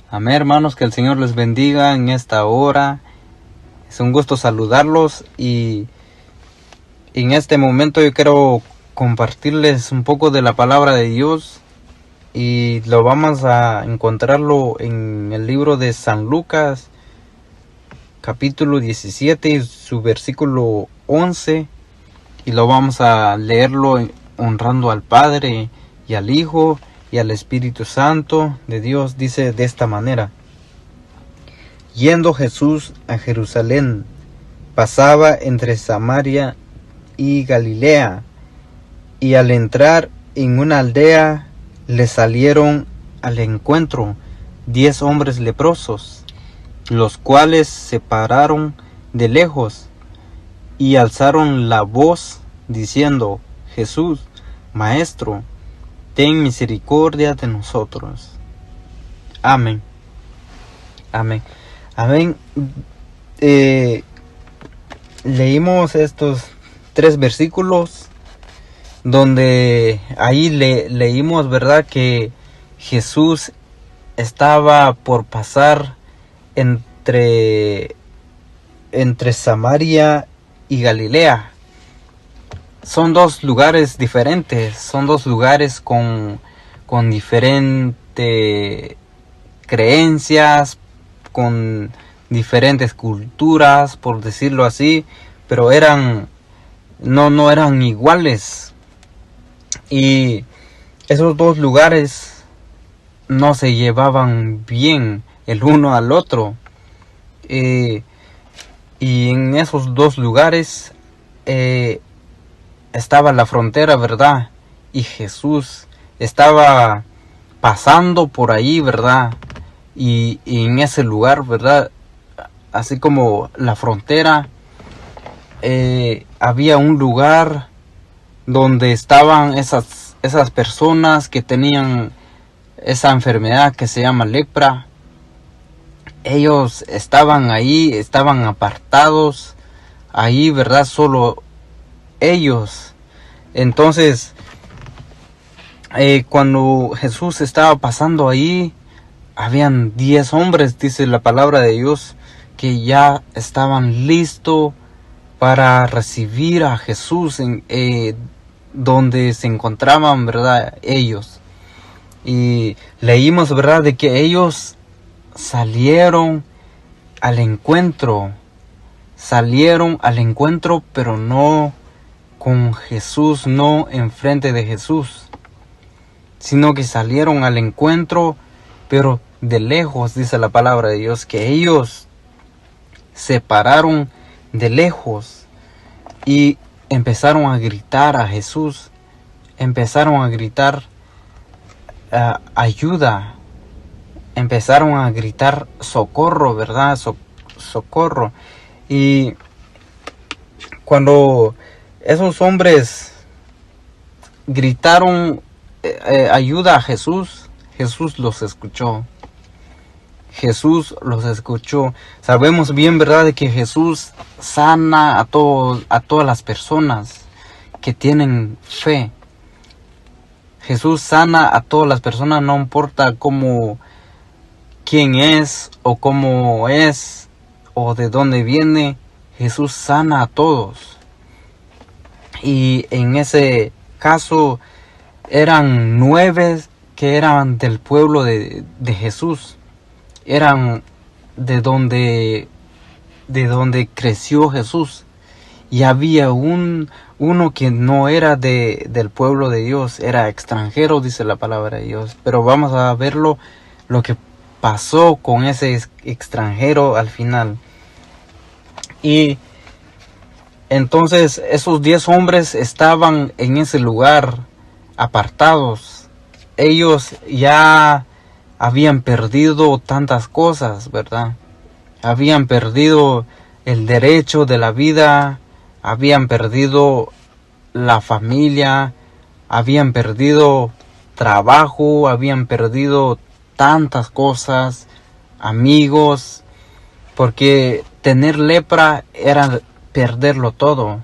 Amén, hermanos, que el Señor les bendiga en esta hora. Es un gusto saludarlos y en este momento yo quiero compartirles un poco de la palabra de Dios y lo vamos a encontrarlo en el libro de San Lucas, capítulo 17 y su versículo 11, y lo vamos a leerlo honrando al Padre y al Hijo y al Espíritu Santo de Dios. Dice de esta manera: Yendo Jesús a Jerusalén, pasaba entre Samaria y Galilea, y al entrar en una aldea le salieron al encuentro 10 hombres leprosos, los cuales se pararon de lejos y alzaron la voz diciendo: Jesús, Maestro, ten misericordia de nosotros. Amén. Amén. Amén. Leímos estos 3 versículos donde ahí leímos, ¿verdad?, que Jesús estaba por pasar entre Samaria y Galilea. Son 2 lugares diferentes, son 2 lugares con diferentes creencias, con diferentes culturas, por decirlo así, pero no eran iguales. Y esos 2 lugares no se llevaban bien el uno al otro. Y en esos 2 lugares estaba la frontera, ¿verdad? Y Jesús estaba pasando por ahí, ¿verdad? Y en ese lugar, ¿verdad?, así como la frontera, había un lugar donde estaban esas personas que tenían esa enfermedad que se llama lepra. Ellos estaban ahí, estaban apartados ahí, ¿verdad? Solo ellos. Entonces, cuando Jesús estaba pasando ahí, habían 10 hombres, dice la palabra de Dios, que ya estaban listos para recibir a Jesús donde se encontraban, ¿verdad?, ellos. Y leímos, ¿verdad?, de que ellos salieron al encuentro, pero no con Jesús, no enfrente de Jesús, sino que salieron al encuentro, pero de lejos. Dice la palabra de Dios que ellos se pararon de lejos y empezaron a gritar a Jesús, empezaron a gritar ayuda, empezaron a gritar socorro, ¿verdad? Socorro. Y cuando esos hombres gritaron ayuda a Jesús, Jesús los escuchó. Jesús los escuchó. Sabemos bien, ¿verdad?, de que Jesús sana a todas las personas que tienen fe. Jesús sana a todas las personas, no importa quién es o cómo es o de dónde viene. Jesús sana a todos. Y en ese caso eran 9 que eran del pueblo de Jesús. Eran de donde creció Jesús. Y había uno que no era del pueblo de Dios, era extranjero, dice la palabra de Dios. Pero vamos a verlo, lo que pasó con ese extranjero al final. Y entonces esos 10 hombres estaban en ese lugar apartados. Ellos ya habían perdido tantas cosas, ¿verdad? Habían perdido el derecho de la vida, habían perdido la familia, habían perdido trabajo, habían perdido tantas cosas, amigos, porque tener lepra era perderlo todo.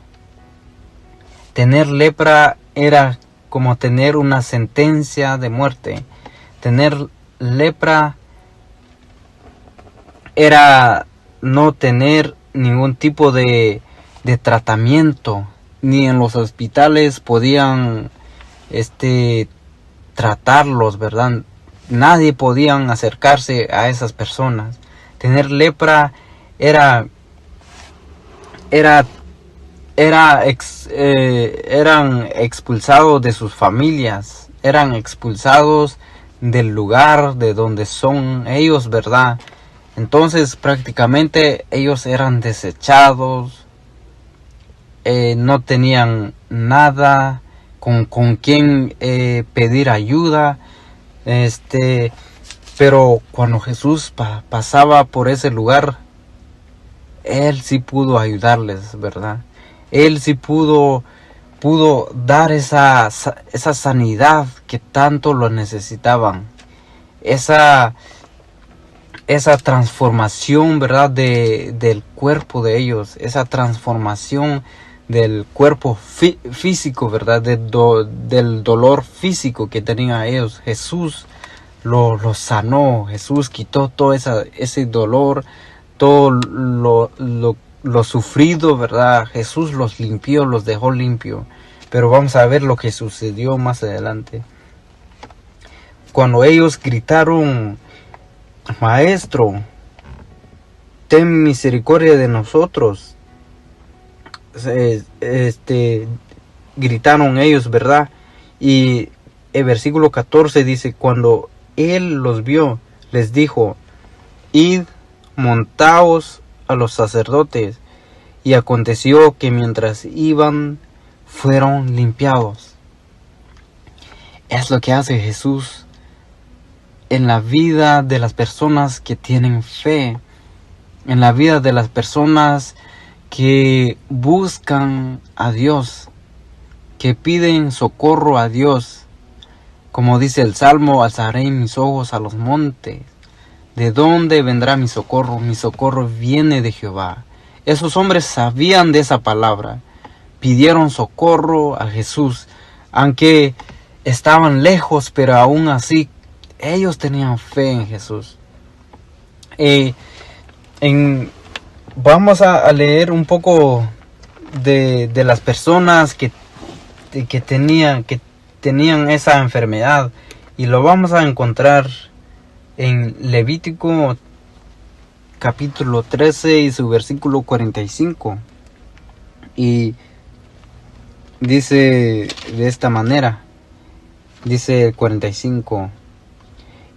Tener lepra era como tener una sentencia de muerte. Tener lepra era no tener ningún tipo de tratamiento, ni en los hospitales podían tratarlos, ¿verdad? Nadie podían acercarse a esas personas. Tener lepra era eran expulsados de sus familias, eran expulsados del lugar de donde son ellos, ¿verdad? Entonces prácticamente ellos eran desechados, no tenían nada con quien pedir ayuda, pero cuando Jesús pasaba por ese lugar, Él sí pudo ayudarles, ¿verdad? Él sí pudo dar esa sanidad que tanto lo necesitaban. Esa transformación, ¿verdad? Del cuerpo de ellos. Esa transformación del cuerpo físico, ¿verdad? Del dolor físico que tenían ellos. Jesús lo sanó. Jesús quitó todo ese dolor, todo lo sufrido, ¿verdad? Jesús los limpió, los dejó limpio. Pero vamos a ver lo que sucedió más adelante. Cuando ellos gritaron: Maestro, ten misericordia de nosotros, gritaron ellos, ¿verdad? Y el versículo 14 dice: cuando Él los vio, les dijo: Id, montaos a los sacerdotes. Y aconteció que mientras iban, fueron limpiados. Es lo que hace Jesús en la vida de las personas que tienen fe, en la vida de las personas que buscan a Dios, que piden socorro a Dios. Como dice el Salmo: alzaré mis ojos a los montes. ¿De dónde vendrá mi socorro? Mi socorro viene de Jehová. Esos hombres sabían de esa palabra. Pidieron socorro a Jesús, aunque estaban lejos, pero aún así ellos tenían fe en Jesús. Vamos a leer un poco de las personas que tenían esa enfermedad, y lo vamos a encontrar en Levítico capítulo 13 y su versículo 45. Y dice de esta manera, dice el 45: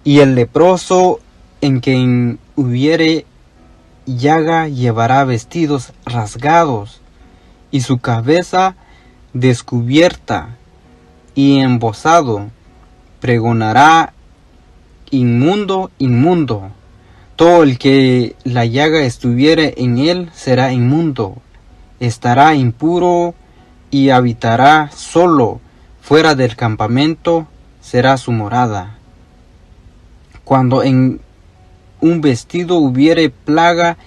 y el leproso en quien hubiere llaga llevará vestidos rasgados y su cabeza descubierta y embozado, pregonará: inmundo, inmundo. Todo el que la llaga estuviere en él será inmundo, estará impuro y habitará solo, fuera del campamento será su morada. Cuando en un vestido hubiere plaga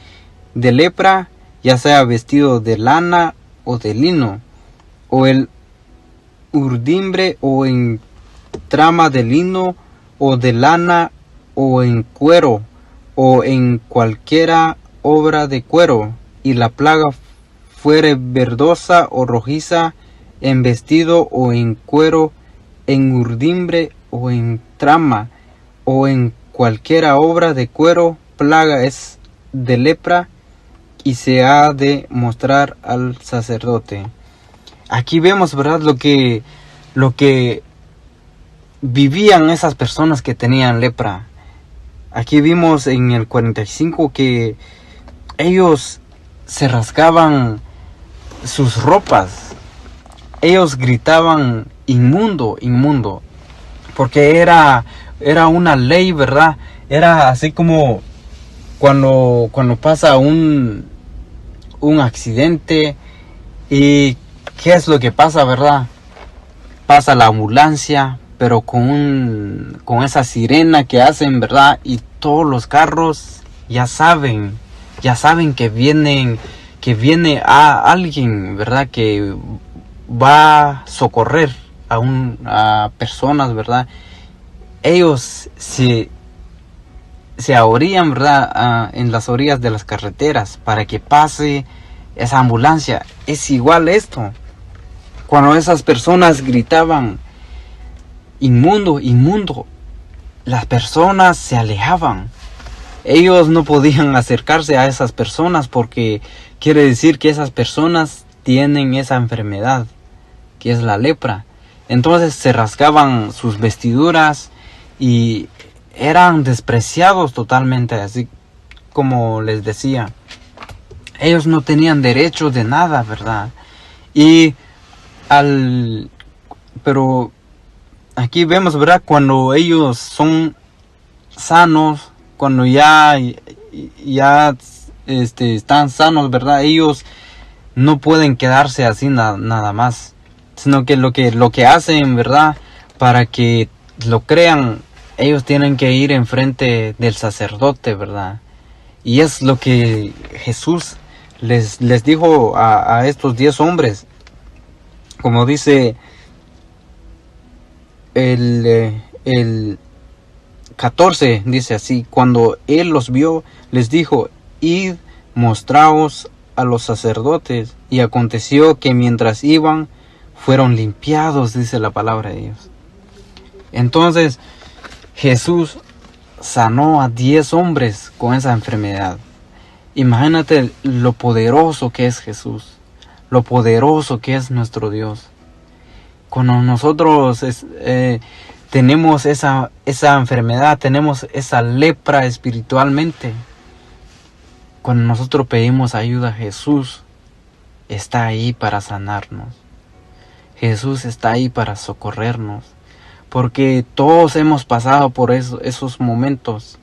de lepra, ya sea vestido de lana o de lino, o el urdimbre, o en trama de lino o de lana, o en cuero, o en cualquiera obra de cuero, y la plaga fuere verdosa o rojiza, en vestido o en cuero, en urdimbre o en trama, o en cualquiera obra de cuero, plaga es de lepra, y se ha de mostrar al sacerdote. Aquí vemos, ¿verdad?, lo que vivían esas personas que tenían lepra. Aquí vimos en el 45 que ellos se rasgaban sus ropas. Ellos gritaban: inmundo, inmundo. Porque era una ley, ¿verdad? Era así como cuando pasa un accidente, y ¿qué es lo que pasa, verdad? Pasa la ambulancia, pero con esa sirena que hacen, ¿verdad? Y todos los carros ya saben que viene a alguien, ¿verdad?, que va a socorrer a personas, ¿verdad? Ellos se se ahorían, ¿verdad? En las orillas de las carreteras para que pase esa ambulancia. Es igual esto. Cuando esas personas gritaban, inmundo, inmundo, las personas se alejaban. Ellos no podían acercarse a esas personas porque quiere decir que esas personas tienen esa enfermedad, que es la lepra. Entonces se rasgaban sus vestiduras y eran despreciados totalmente, así como les decía. Ellos no tenían derecho de nada, ¿verdad? Pero aquí vemos, ¿verdad? Cuando ellos son sanos, cuando ya están sanos, ¿verdad? Ellos no pueden quedarse así nada más, sino que lo que hacen, ¿verdad? Para que lo crean, ellos tienen que ir enfrente del sacerdote, ¿verdad? Y es lo que Jesús les dijo a estos 10 hombres. Como dice el 14, dice así: cuando él los vio, les dijo: id, mostraos a los sacerdotes. Y aconteció que mientras iban, fueron limpiados, dice la palabra de Dios. Entonces Jesús sanó a 10 hombres con esa enfermedad. Imagínate lo poderoso que es Jesús, lo poderoso que es nuestro Dios. Cuando nosotros tenemos esa enfermedad, tenemos esa lepra espiritualmente, cuando nosotros pedimos ayuda, Jesús está ahí para sanarnos. Jesús está ahí para socorrernos, porque todos hemos pasado por esos momentos.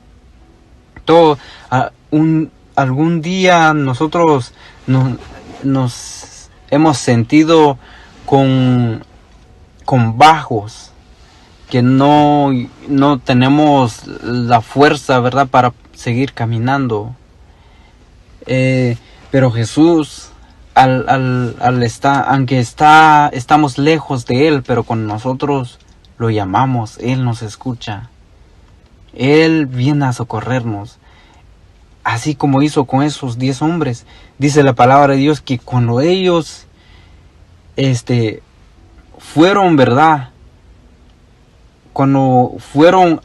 Algún día nosotros nos hemos sentido con bajos, que no tenemos la fuerza, ¿verdad?, para seguir caminando. Pero Jesús, aunque estamos lejos de Él, pero cuando nosotros lo llamamos, Él nos escucha. Él viene a socorrernos. Así como hizo con esos 10 hombres. Dice la palabra de Dios que cuando ellos fueron, ¿verdad? Cuando fueron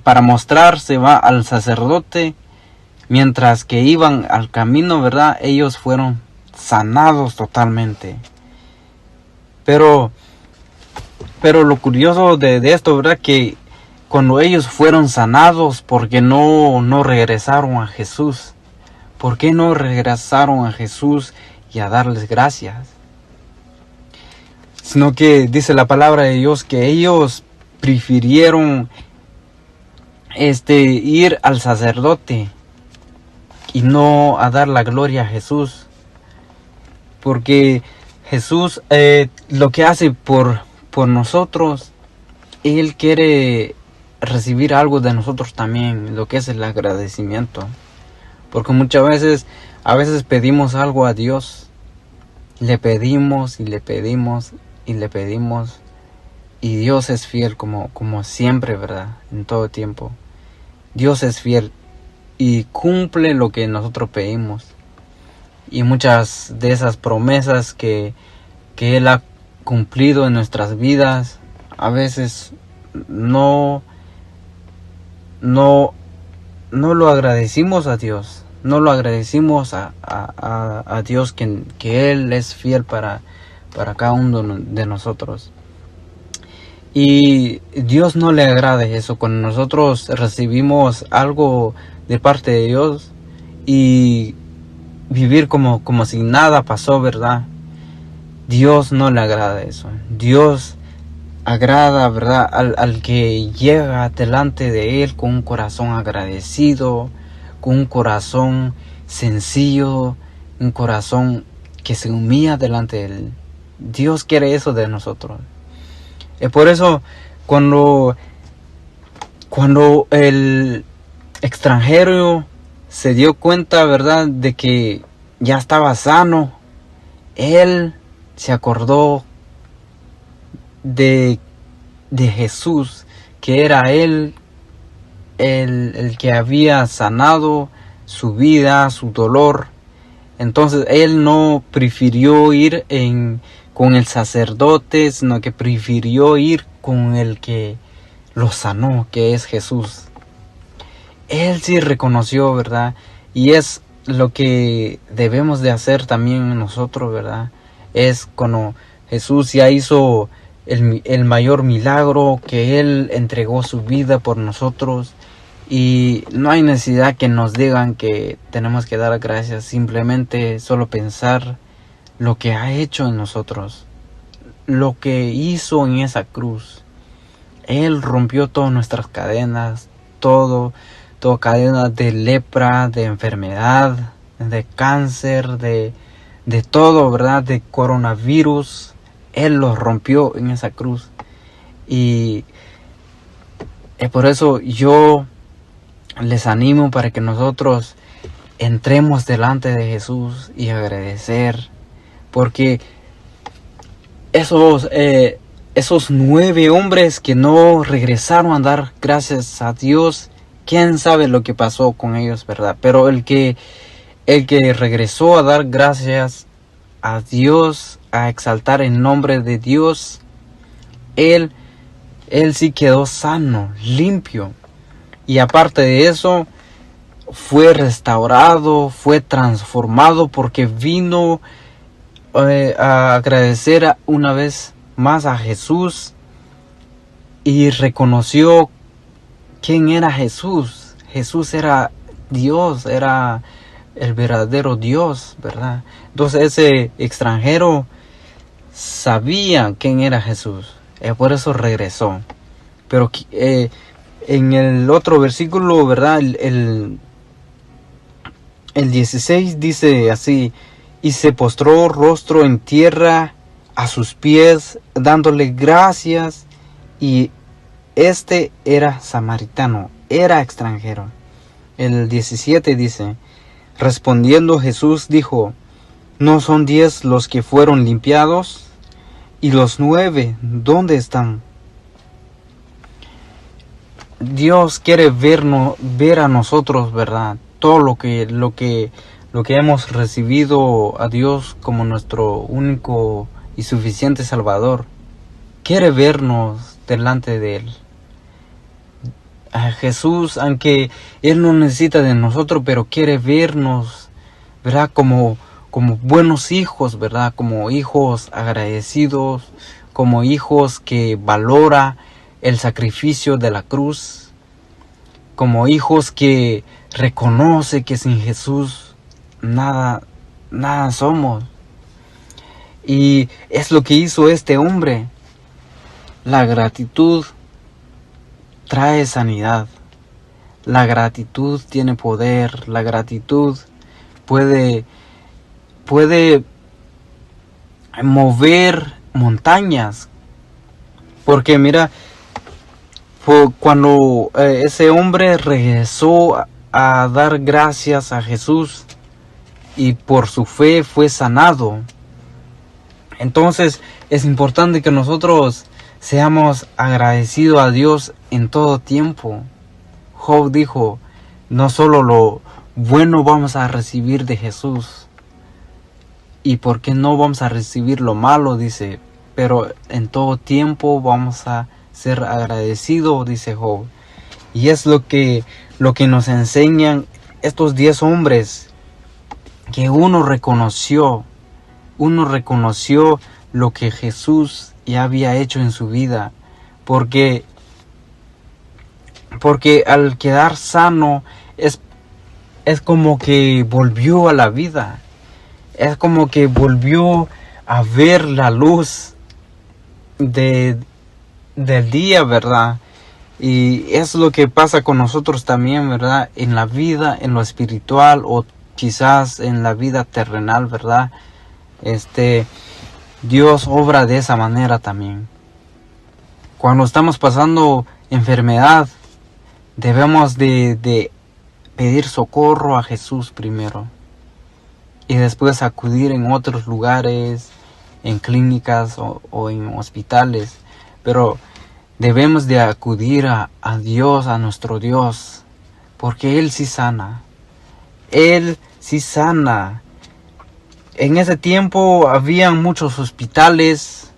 para mostrarse, va, al sacerdote, mientras que iban al camino, ¿verdad? Ellos fueron sanados totalmente. Pero lo curioso de esto, ¿verdad? Que cuando ellos fueron sanados, ¿por qué no regresaron a Jesús? ¿Por qué no regresaron a Jesús y a darles gracias? Sino que dice la palabra de Dios que ellos prefirieron ir al sacerdote y no a dar la gloria a Jesús. Porque Jesús lo que hace por nosotros, Él quiere recibir algo de nosotros también, lo que es el agradecimiento. Porque muchas veces, pedimos algo a Dios, le pedimos y le pedimos y le pedimos, y Dios es fiel como siempre, ¿verdad? En todo tiempo. Dios es fiel y cumple lo que nosotros pedimos. Y muchas de esas promesas que Él ha cumplido en nuestras vidas, a veces no lo agradecimos a Dios. No lo agradecimos a Dios que Él es fiel para cada uno de nosotros. Y Dios no le agrada eso. Cuando nosotros recibimos algo de parte de Dios y vivir como si nada pasó, ¿verdad? Dios no le agrada eso. Dios agrada, ¿verdad?, al que llega delante de Él con un corazón agradecido, con un corazón sencillo, un corazón que se humilla delante de Él. Dios quiere eso de nosotros. Es por eso cuando el extranjero se dio cuenta, ¿verdad?, de que ya estaba sano, él se acordó de Jesús, que era Él el que había sanado su vida, su dolor. Entonces él no prefirió ir con el sacerdote, sino que prefirió ir con el que lo sanó, que es Jesús. Él sí reconoció, ¿verdad? Y es lo que debemos de hacer también nosotros, ¿verdad? Es cuando Jesús ya hizo el mayor milagro, que Él entregó su vida por nosotros. Y no hay necesidad que nos digan que tenemos que dar gracias, simplemente solo pensar lo que ha hecho en nosotros, lo que hizo en esa cruz. Él rompió todas nuestras cadenas, toda cadena de lepra, de enfermedad, de cáncer, de todo, ¿verdad? De coronavirus. Él lo rompió en esa cruz. Y por eso yo les animo para que nosotros entremos delante de Jesús y agradecer, porque esos 9 hombres que no regresaron a dar gracias a Dios, quién sabe lo que pasó con ellos, ¿verdad? Pero el que regresó a dar gracias a Dios, a exaltar el nombre de Dios, él sí quedó sano, limpio. Y aparte de eso, fue restaurado, fue transformado, porque vino a agradecer una vez más a Jesús y reconoció quién era Jesús. Jesús era Dios, era el verdadero Dios, ¿verdad? Entonces ese extranjero sabía quién era Jesús, por eso regresó. Pero en el otro versículo, ¿verdad? El 16 dice así: y se postró rostro en tierra a sus pies, dándole gracias. Y este era samaritano, era extranjero. El 17 dice: respondiendo Jesús dijo: ¿no son 10 los que fueron limpiados? ¿Y los 9 dónde están? Dios quiere ver a nosotros, ¿verdad? Todo lo que hemos recibido a Dios como nuestro único y suficiente Salvador. Quiere vernos delante de Él. A Jesús, aunque Él no necesita de nosotros, pero quiere vernos, ¿verdad? Como buenos hijos, ¿verdad? Como hijos agradecidos, como hijos que valora el sacrificio de la cruz, como hijos que reconoce que sin Jesús nada somos. Y es lo que hizo este hombre. La gratitud trae sanidad. La gratitud tiene poder. La gratitud puede mover montañas. Porque mira, cuando ese hombre regresó a dar gracias a Jesús y por su fe fue sanado, entonces es importante que nosotros seamos agradecidos a Dios en todo tiempo. Job dijo: no solo lo bueno vamos a recibir de Jesús, y por qué no vamos a recibir lo malo, dice, pero en todo tiempo vamos a ser agradecidos, dice Job. Y es lo que nos enseñan estos 10 hombres, que uno reconoció lo que Jesús ya había hecho en su vida, porque al quedar sano es como que volvió a la vida, es como que volvió a ver la luz del día, ¿verdad? Y es lo que pasa con nosotros también, ¿verdad? En la vida, en lo espiritual, o quizás en la vida terrenal, ¿verdad? Dios obra de esa manera también. Cuando estamos pasando enfermedad, debemos de pedir socorro a Jesús primero, y después acudir en otros lugares, en clínicas o en hospitales. Pero Debemos de acudir a Dios, a nuestro Dios, porque Él sí sana. Él sí sana. En ese tiempo habían muchos hospitales.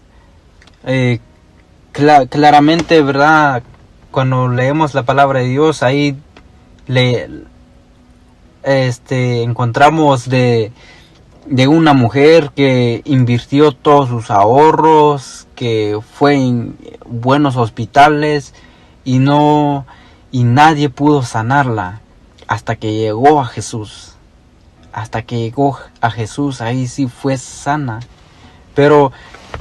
Claramente, ¿verdad? Cuando leemos la palabra de Dios, ahí encontramos de una mujer que invirtió todos sus ahorros, que fue en buenos hospitales y nadie pudo sanarla hasta que llegó a Jesús. Hasta que llegó a Jesús, ahí sí fue sana. Pero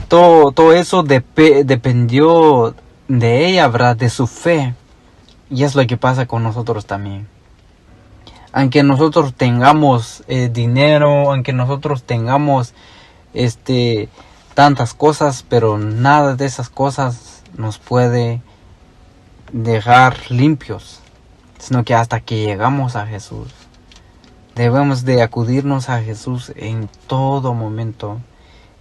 todo eso dependió de ella, ¿verdad? De su fe. Y es lo que pasa con nosotros también. Aunque nosotros tengamos dinero, aunque nosotros tengamos tantas cosas, pero nada de esas cosas nos puede dejar limpios, sino que hasta que llegamos a Jesús. Debemos de acudirnos a Jesús en todo momento,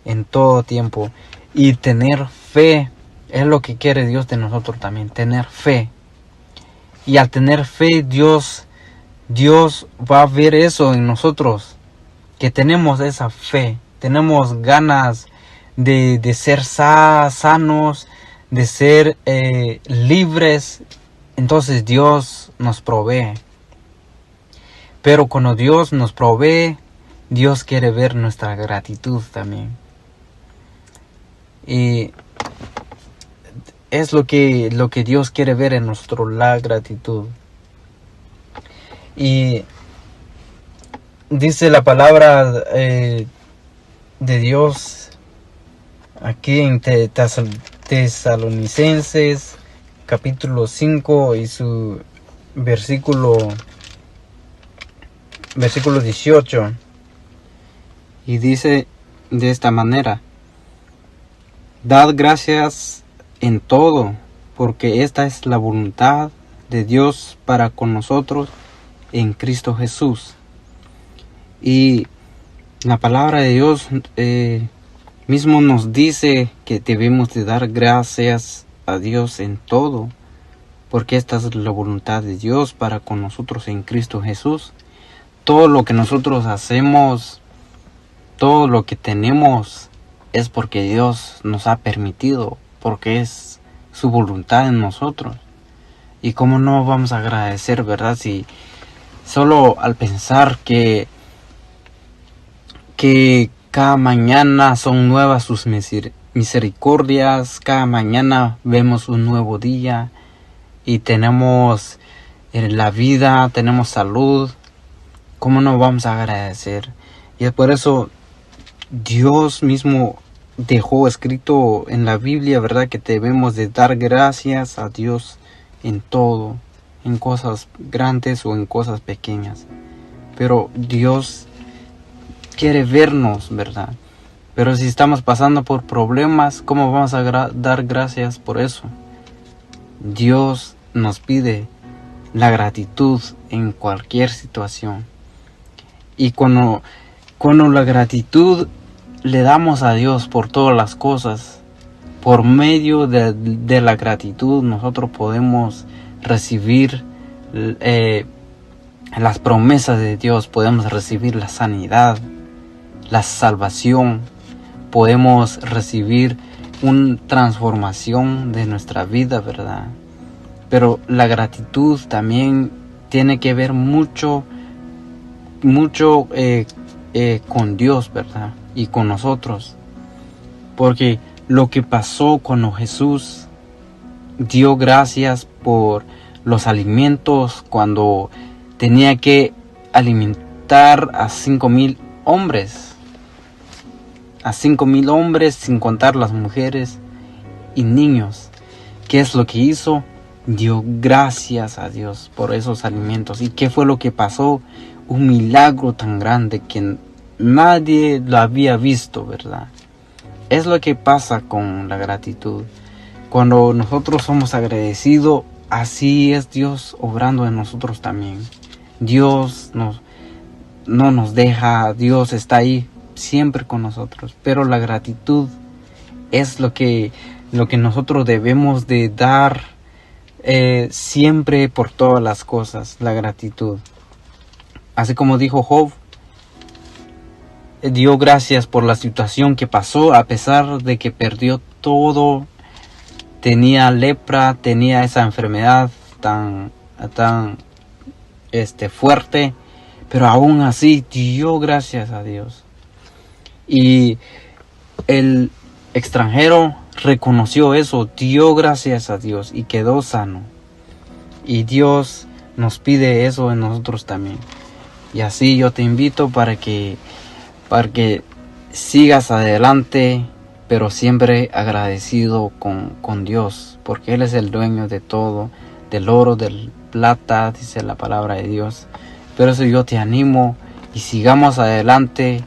en todo tiempo, y tener fe. Es lo que quiere Dios de nosotros también, tener fe. Y al tener fe, Dios va a ver eso en nosotros, que tenemos esa fe, tenemos ganas de ser sanos, de ser libres. Entonces Dios nos provee. Pero cuando Dios nos provee, Dios quiere ver nuestra gratitud también. Y es lo que Dios quiere ver en nosotros, la gratitud. Y dice la palabra de Dios aquí en Tesalonicenses capítulo 5 y su versículo 18. Y dice de esta manera: dad gracias en todo, porque esta es la voluntad de Dios para con nosotros en Cristo Jesús. Y la palabra de Dios mismo nos dice que debemos de dar gracias a Dios en todo, porque esta es la voluntad de Dios para con nosotros en Cristo Jesús. Todo lo que nosotros hacemos, todo lo que tenemos, es porque Dios nos ha permitido, porque es su voluntad en nosotros. Y cómo no vamos a agradecer, ¿verdad? Si solo al pensar que cada mañana son nuevas sus misericordias, cada mañana vemos un nuevo día y tenemos la vida, tenemos salud, ¿cómo no vamos a agradecer? Y es por eso Dios mismo dejó escrito en la Biblia, ¿verdad? Que debemos de dar gracias a Dios en todo, en cosas grandes o en cosas pequeñas. Pero Dios quiere vernos, ¿verdad? Pero si estamos pasando por problemas, ¿cómo vamos a dar gracias por eso? Dios nos pide la gratitud en cualquier situación. Y cuando la gratitud le damos a Dios por todas las cosas, por medio de la gratitud nosotros podemos recibir las promesas de Dios, podemos recibir la sanidad, la salvación, podemos recibir una transformación de nuestra vida, ¿verdad? Pero la gratitud también tiene que ver mucho con Dios, ¿verdad? Y con nosotros. Porque lo que pasó cuando Jesús dio gracias por los alimentos, cuando tenía que alimentar a 5,000 hombres. A 5,000 hombres, sin contar las mujeres y niños. ¿Qué es lo que hizo? Dio gracias a Dios por esos alimentos. ¿Y qué fue lo que pasó? Un milagro tan grande que nadie lo había visto, ¿verdad? Es lo que pasa con la gratitud. Cuando nosotros somos agradecidos, así es Dios obrando en nosotros también. Dios no nos deja, Dios está ahí siempre con nosotros. Pero la gratitud es lo que lo que nosotros debemos de dar siempre por todas las cosas, la gratitud. Así como dijo Job, dio gracias por la situación que pasó, a pesar de que perdió todo. Tenía lepra, tenía esa enfermedad tan fuerte, pero aún así dio gracias a Dios. Y el extranjero reconoció eso, dio gracias a Dios y quedó sano. Y Dios nos pide eso en nosotros también. Y así yo te invito para que sigas adelante, pero siempre agradecido con Dios, porque Él es el dueño de todo, del oro, del plata, dice la palabra de Dios. Pero eso yo te animo y sigamos adelante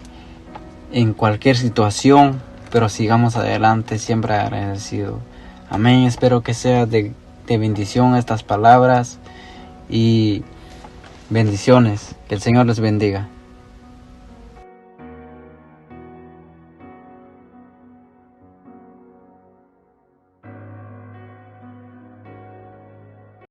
en cualquier situación, pero sigamos adelante siempre agradecido. Amén. Espero que sea de bendición estas palabras y bendiciones. Que el Señor les bendiga.